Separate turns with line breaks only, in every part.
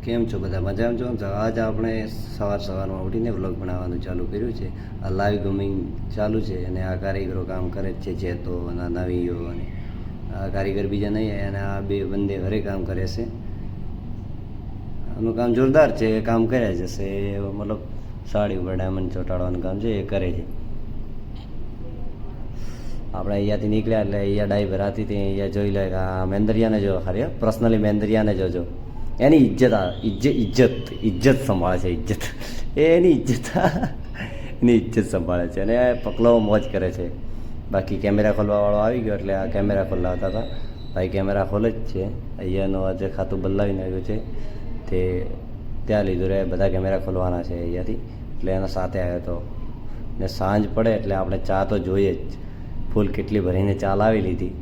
કેમ છો બધા મજામાં છો? તો આજ આપણે સવારમાં ઉઠીને વ્લોગ બનાવવાનું ચાલુ કર્યું છે. આ લાઈવ ગમિંગ ચાલુ છે અને આ કારીગરો કામ કરે જ છે, જેતો અને નવીઓ અને આ કારીગર બીજા નહીં અને આ બે બંને ઘરે કામ કરે છે. આનું કામ જોરદાર છે, કામ કર્યા જશે. મતલબ સાડી ઉપર ડાયમંડ ચોંટાડવાનું કામ છે, એ કરે છે. આપણે અહીંયાથી નીકળ્યા એટલે અહીંયા ડાઈ ભરાતી હતી. અહીંયા જોઈ લે કે આ મેંદરિયાને જો ખરી, પર્સનલી મેંદરિયાને જોજો. એની ઇજ્જત સંભાળે છે. એની ઇજ્જત સંભાળે છે અને પકલો મોજ કરે છે. બાકી કેમેરા ખોલવાવાળો આવી ગયો એટલે આ કેમેરા ખોલાવતા હતા. ભાઈ કેમેરા ખોલે જ છે. અહીંયાનું આજે ખાતું બદલાવીને આવ્યું છે, તે ત્યાં લીધું રહે. બધા કેમેરા ખોલવાના છે અહીંયાથી, એટલે એના સાથે આવ્યો હતો. ને સાંજ પડે એટલે આપણે ચા તો જોઈએ જ. ફૂલ કેટલી ભરીને ચા લાવી લીધી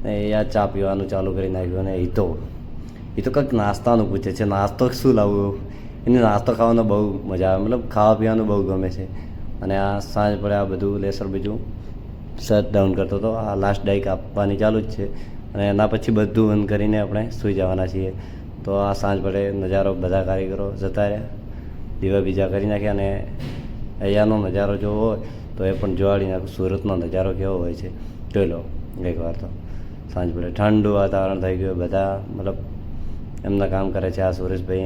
ને અહીંયા ચા પીવાનું ચાલુ કરી નાખ્યું. અને એ તો કંઈક નાસ્તાનું પૂછે છે, નાસ્તો શું લાવવું. એને નાસ્તો ખાવાનો બહુ મજા આવે, મતલબ ખાવા પીવાનું બહુ ગમે છે. અને આ સાંજ પડે આ બધું લેસર બીજું શટ ડાઉન કરતો હતો. આ લાસ્ટ ડાઈ કાપવાની ચાલુ જ છે અને એના પછી બધું બંધ કરીને આપણે સૂઈ જવાના છીએ. તો આ સાંજ પડે નજારો, બધા કારીગરો જતા રહ્યા, દીવા બીજા કરી નાખ્યા. અને અહીંયાનો નજારો જોવો હોય તો એ પણ જોવાડી નાખું. સુરતનો નજારો કેવો હોય છે જોઈ લો એકવાર. તો સાંજ પડે ઠંડુ વાતાવરણ થઈ ગયું. બધા મતલબ એમના કામ કરે છે. આ સુરેશભાઈ